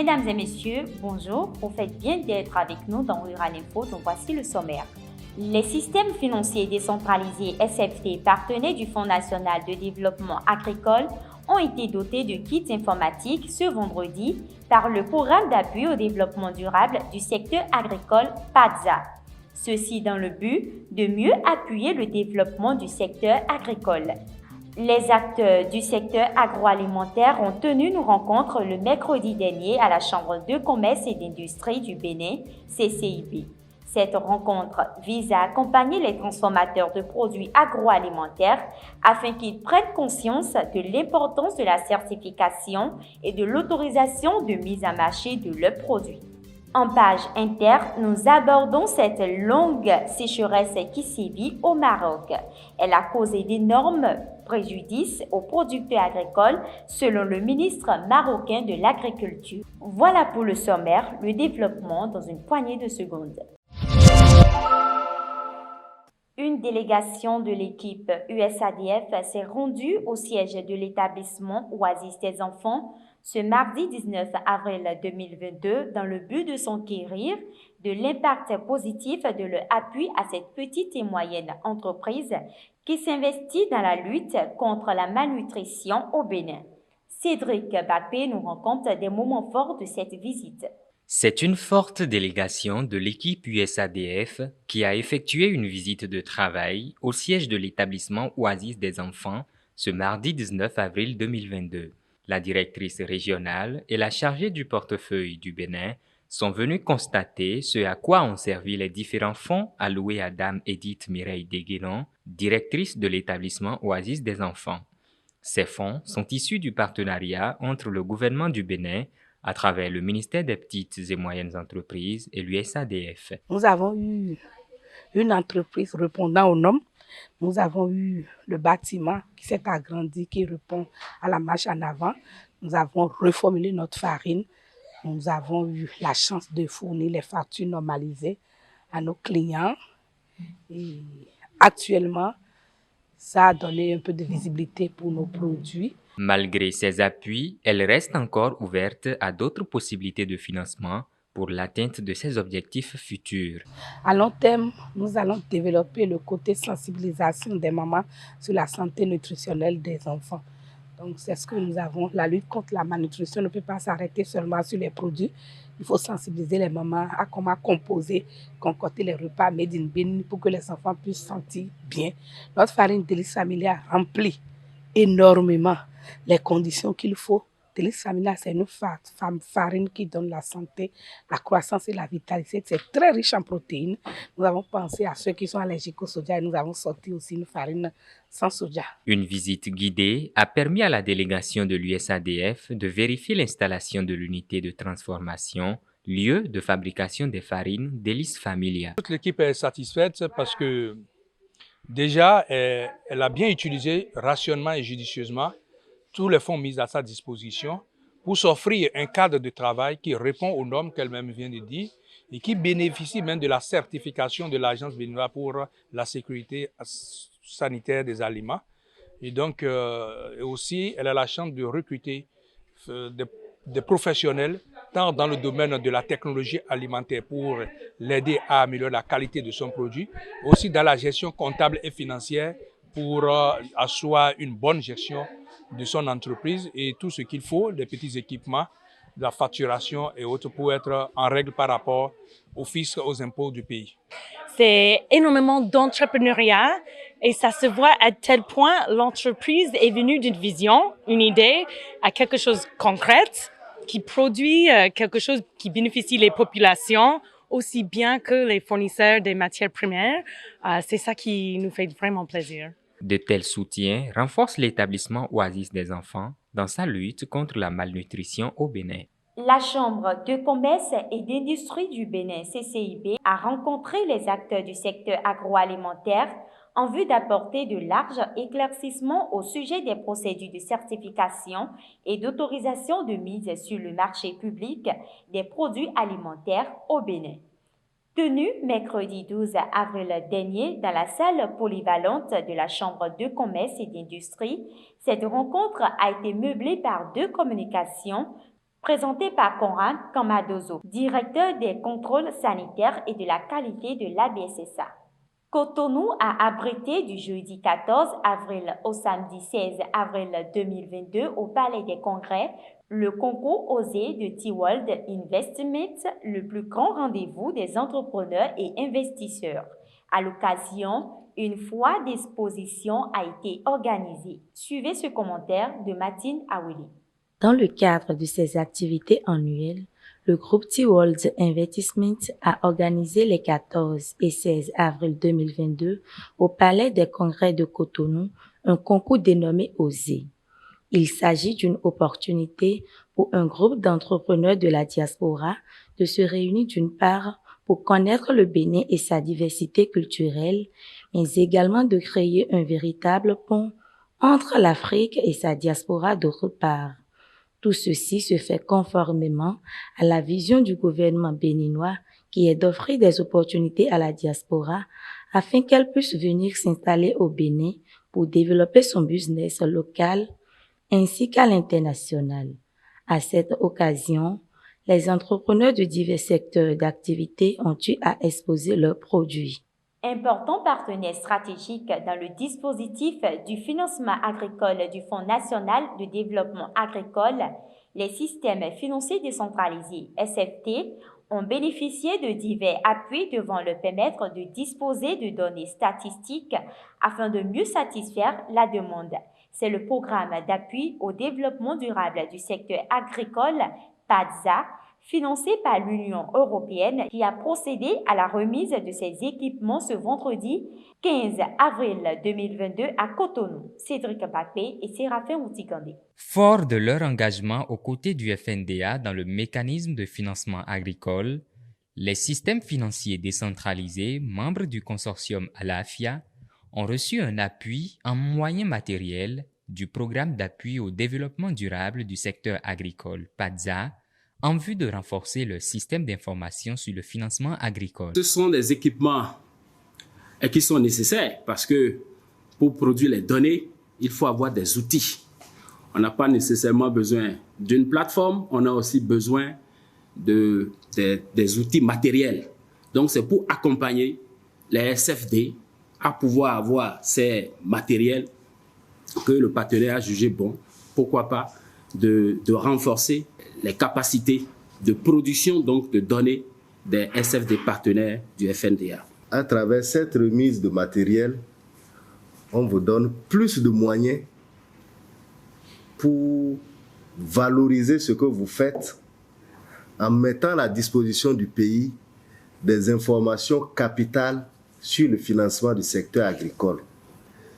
Mesdames et messieurs, bonjour, vous faites bien d'être avec nous dans Rural Info, donc voici le sommaire. Les systèmes financiers décentralisés SFT, partenaires du Fonds national de développement agricole, ont été dotés de kits informatiques ce vendredi par le Programme d'appui au développement durable du secteur agricole PADSA. Ceci dans le but de mieux appuyer le développement du secteur agricole. Les acteurs du secteur agroalimentaire ont tenu une rencontre le mercredi dernier à la Chambre de commerce et d'industrie du Bénin, CCIB. Cette rencontre vise à accompagner les transformateurs de produits agroalimentaires afin qu'ils prennent conscience de l'importance de la certification et de l'autorisation de mise à marché de leurs produits. En page interne, nous abordons cette longue sécheresse qui sévit au Maroc. Elle a causé d'énormes préjudices aux producteurs agricoles, selon le ministre marocain de l'Agriculture. Voilà pour le sommaire, le développement dans une poignée de secondes. Une délégation de l'équipe USADF s'est rendue au siège de l'établissement Oasis des enfants ce mardi 19 avril 2022 dans le but de s'enquérir de l'impact positif de leur appui à cette petite et moyenne entreprise qui s'investit dans la lutte contre la malnutrition au Bénin. Cédric Bakpé nous raconte des moments forts de cette visite. C'est une forte délégation de l'équipe USADF qui a effectué une visite de travail au siège de l'établissement Oasis des enfants ce mardi 19 avril 2022. La directrice régionale et la chargée du portefeuille du Bénin sont venues constater ce à quoi ont servi les différents fonds alloués à Dame Edith Mireille Deguénon, directrice de l'établissement Oasis des enfants. Ces fonds sont issus du partenariat entre le gouvernement du Bénin à travers le ministère des Petites et Moyennes Entreprises et l'USADF. Nous avons eu une entreprise répondant aux normes. Nous avons eu le bâtiment qui s'est agrandi, qui répond à la marche en avant. Nous avons reformulé notre farine. Nous avons eu la chance de fournir les factures normalisées à nos clients. Et actuellement, ça a donné un peu de visibilité pour nos produits. Malgré ces appuis, elle reste encore ouverte à d'autres possibilités de financement pour l'atteinte de ses objectifs futurs. À long terme, nous allons développer le côté sensibilisation des mamans sur la santé nutritionnelle des enfants. Donc, c'est ce que nous avons. La lutte contre la malnutrition ne peut pas s'arrêter seulement sur les produits. Il faut sensibiliser les mamans à comment composer, concocter les repas made in Bénin pour que les enfants puissent se sentir bien. Notre farine Délice Familia remplit énormément les conditions qu'il faut. Délice Familia, c'est une farine qui donne la santé, la croissance et la vitalité. C'est très riche en protéines. Nous avons pensé à ceux qui sont allergiques au soja et nous avons sorti aussi une farine sans soja. Une visite guidée a permis à la délégation de l'USADF de vérifier l'installation de l'unité de transformation, lieu de fabrication des farines Délice Familia. Toute l'équipe est satisfaite parce que déjà, elle a bien utilisé rationnement et judicieusement tous les fonds mis à sa disposition pour s'offrir un cadre de travail qui répond aux normes qu'elle-même vient de dire et qui bénéficie même de la certification de l'Agence béninoise pour la sécurité sanitaire des aliments. Et donc, aussi, elle a la chance de recruter des professionnels tant dans le domaine de la technologie alimentaire pour l'aider à améliorer la qualité de son produit, aussi dans la gestion comptable et financière pour asseoir une bonne gestion de son entreprise et tout ce qu'il faut, les petits équipements, la facturation et autres pour être en règle par rapport au fisc, aux impôts du pays. C'est énormément d'entrepreneuriat et ça se voit à tel point l'entreprise est venue d'une vision, une idée à quelque chose de concret qui produit quelque chose qui bénéficie les populations aussi bien que les fournisseurs des matières premières. C'est ça qui nous fait vraiment plaisir. De tels soutiens renforcent l'établissement Oasis des enfants dans sa lutte contre la malnutrition au Bénin. La Chambre de commerce et d'industrie du Bénin, CCIB, a rencontré les acteurs du secteur agroalimentaire en vue d'apporter de larges éclaircissements au sujet des procédures de certification et d'autorisation de mise sur le marché public des produits alimentaires au Bénin. Tenue mercredi 12 avril dernier dans la salle polyvalente de la Chambre de commerce et d'industrie, cette rencontre a été meublée par deux communications Présenté par Conrad Camadozo, directeur des contrôles sanitaires et de la qualité de l'ABSSA. Cotonou a abrité du jeudi 14 avril au samedi 16 avril 2022 au Palais des Congrès le concours Osez de T-World Investment, le plus grand rendez-vous des entrepreneurs et investisseurs. À l'occasion, une foire d'exposition a été organisée. Suivez ce commentaire de Martine Awili. Dans le cadre de ces activités annuelles, le groupe T-World Investment a organisé les 14 et 16 avril 2022 au Palais des Congrès de Cotonou un concours dénommé Osez. Il s'agit d'une opportunité pour un groupe d'entrepreneurs de la diaspora de se réunir d'une part pour connaître le Bénin et sa diversité culturelle, mais également de créer un véritable pont entre l'Afrique et sa diaspora d'autre part. Tout ceci se fait conformément à la vision du gouvernement béninois qui est d'offrir des opportunités à la diaspora afin qu'elle puisse venir s'installer au Bénin pour développer son business local ainsi qu'à l'international. À cette occasion, les entrepreneurs de divers secteurs d'activité ont eu à exposer leurs produits. Important partenaire stratégique dans le dispositif du financement agricole du Fonds national de développement agricole, les systèmes financiers décentralisés SFT ont bénéficié de divers appuis devant leur permettre de disposer de données statistiques afin de mieux satisfaire la demande. C'est le programme d'appui au développement durable du secteur agricole, PADSA, financé par l'Union européenne qui a procédé à la remise de ces équipements ce vendredi 15 avril 2022 à Cotonou. Cédric Bakpé et Séraphin Outigandé. Fort de leur engagement aux côtés du FNDA dans le mécanisme de financement agricole, les systèmes financiers décentralisés, membres du consortium ALAFIA, ont reçu un appui en moyens matériels du programme d'appui au développement durable du secteur agricole, PADSA, en vue de renforcer le système d'information sur le financement agricole. Ce sont des équipements qui sont nécessaires parce que pour produire les données, il faut avoir des outils. On n'a pas nécessairement besoin d'une plateforme, on a aussi besoin des outils matériels. Donc c'est pour accompagner les SFD à pouvoir avoir ces matériels que le partenaire a jugé bon, pourquoi pas, de renforcer les capacités de production donc de données des SFD partenaires du FNDA. À travers cette remise de matériel, on vous donne plus de moyens pour valoriser ce que vous faites en mettant à la disposition du pays des informations capitales sur le financement du secteur agricole.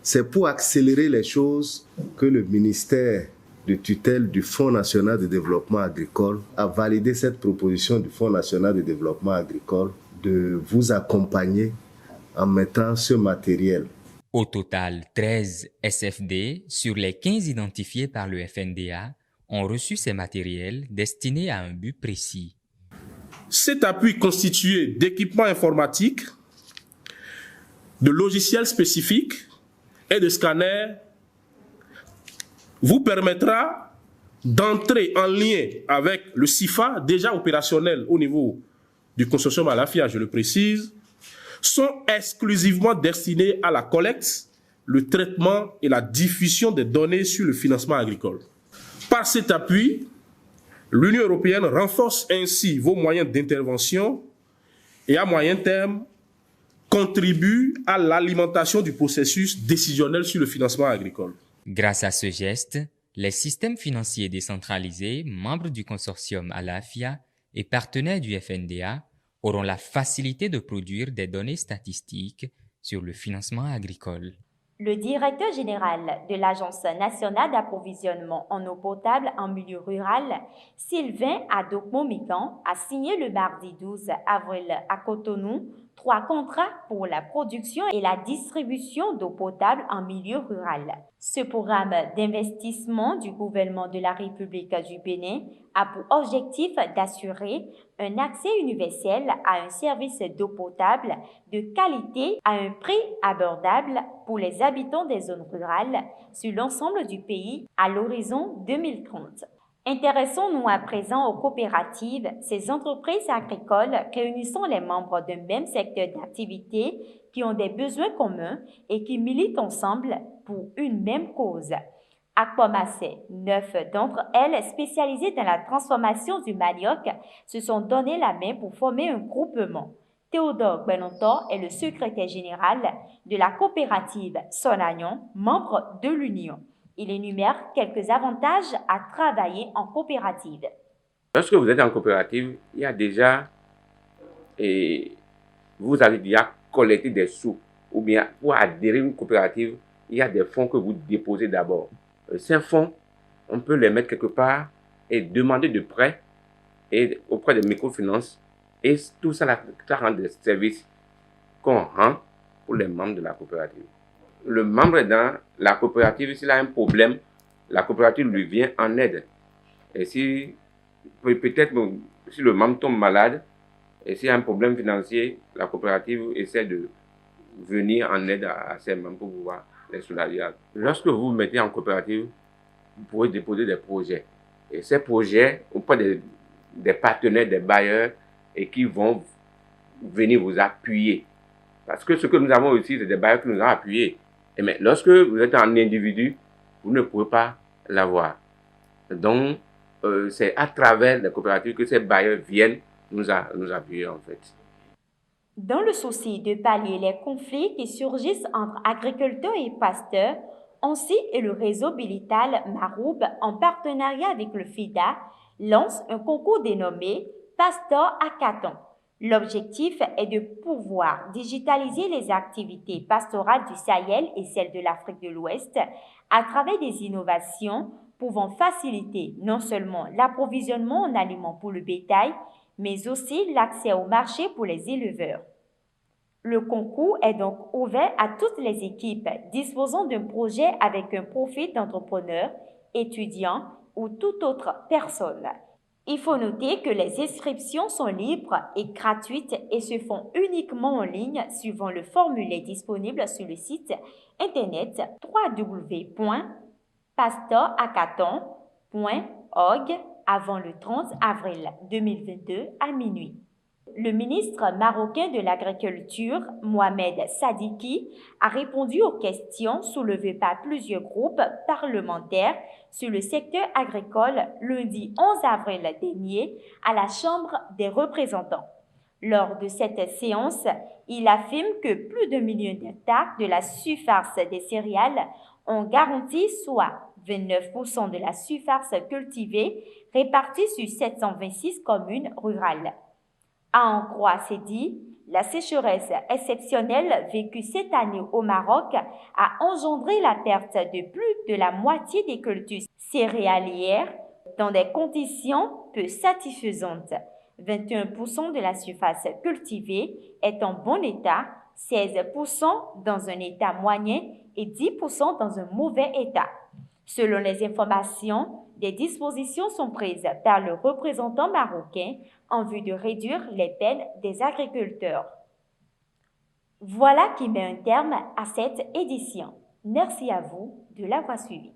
C'est pour accélérer les choses que le ministère de tutelle du Fonds national de développement agricole a validé cette proposition du Fonds national de développement agricole de vous accompagner en mettant ce matériel. Au total, 13 SFD sur les 15 identifiés par le FNDA ont reçu ces matériels destinés à un but précis. Cet appui constitué d'équipements informatiques, de logiciels spécifiques et de scanners vous permettra d'entrer en lien avec le CIFA, déjà opérationnel au niveau du consortium ALAFIA, je le précise, sont exclusivement destinés à la collecte, le traitement et la diffusion des données sur le financement agricole. Par cet appui, l'Union européenne renforce ainsi vos moyens d'intervention et à moyen terme contribue à l'alimentation du processus décisionnel sur le financement agricole. Grâce à ce geste, les systèmes financiers décentralisés, membres du consortium ALAFIA et partenaires du FNDA, auront la facilité de produire des données statistiques sur le financement agricole. Le directeur général de l'Agence nationale d'approvisionnement en eau potable en milieu rural, Sylvain Adokmo-Mikan, a signé le mardi 12 avril à Cotonou 3 contrats pour la production et la distribution d'eau potable en milieu rural. Ce programme d'investissement du gouvernement de la République du Bénin a pour objectif d'assurer un accès universel à un service d'eau potable de qualité à un prix abordable pour les habitants des zones rurales sur l'ensemble du pays à l'horizon 2030. Intéressons-nous à présent aux coopératives, ces entreprises agricoles réunissant les membres d'un même secteur d'activité qui ont des besoins communs et qui militent ensemble pour une même cause. Aquamacet, 9 d'entre elles spécialisées dans la transformation du manioc, se sont donné la main pour former un groupement. Théodore Benontor est le secrétaire général de la coopérative Sonagnon, membre de l'Union. Il énumère quelques avantages à travailler en coopérative. Lorsque vous êtes en coopérative, il y a déjà, vous avez déjà collecté des sous, ou bien pour adhérer à une coopérative, il y a des fonds que vous déposez d'abord. Ces fonds, on peut les mettre quelque part et demander de prêts auprès des microfinances. Et tout ça, ça rend des services qu'on rend pour les membres de la coopérative. Le membre est dans la coopérative, s'il a un problème, la coopérative lui vient en aide. Et si peut-être si le membre tombe malade, et s'il y a un problème financier, la coopérative essaie de venir en aide à ses membres pour pouvoir les soulager. Lorsque vous vous mettez en coopérative, vous pouvez déposer des projets. Et ces projets, auprès des partenaires, des bailleurs, et qui vont venir vous appuyer. Parce que ce que nous avons aussi, c'est des bailleurs qui nous ont appuyés. Mais lorsque vous êtes un individu, vous ne pouvez pas l'avoir. Donc, c'est à travers les coopératives que ces bailleurs viennent nous appuyer en fait. Dans le souci de pallier les conflits qui surgissent entre agriculteurs et pasteurs, ONCI et le réseau Bilital Maroub, en partenariat avec le FIDA, lancent un concours dénommé Pastor Hackathon. L'objectif est de pouvoir digitaliser les activités pastorales du Sahel et celles de l'Afrique de l'Ouest à travers des innovations pouvant faciliter non seulement l'approvisionnement en aliments pour le bétail, mais aussi l'accès au marché pour les éleveurs. Le concours est donc ouvert à toutes les équipes disposant d'un projet avec un profil d'entrepreneur, étudiant ou toute autre personne. Il faut noter que les inscriptions sont libres et gratuites et se font uniquement en ligne suivant le formulaire disponible sur le site internet www.pastorhackathon.org avant le 30 avril 2022 à minuit. Le ministre marocain de l'Agriculture, Mohamed Sadiki, a répondu aux questions soulevées par plusieurs groupes parlementaires sur le secteur agricole lundi 11 avril dernier à la Chambre des représentants. Lors de cette séance, il affirme que plus d'1 million d'hectares de la surface des céréales ont garanti, soit 29% de la surface cultivée répartie sur 726 communes rurales. À en croire ces dits, la sécheresse exceptionnelle vécue cette année au Maroc a engendré la perte de plus de la moitié des cultures céréalières dans des conditions peu satisfaisantes. 21% de la surface cultivée est en bon état, 16% dans un état moyen et 10% dans un mauvais état. Selon les informations, des dispositions sont prises par le représentant marocain en vue de réduire les peines des agriculteurs. Voilà qui met un terme à cette édition. Merci à vous de l'avoir suivi.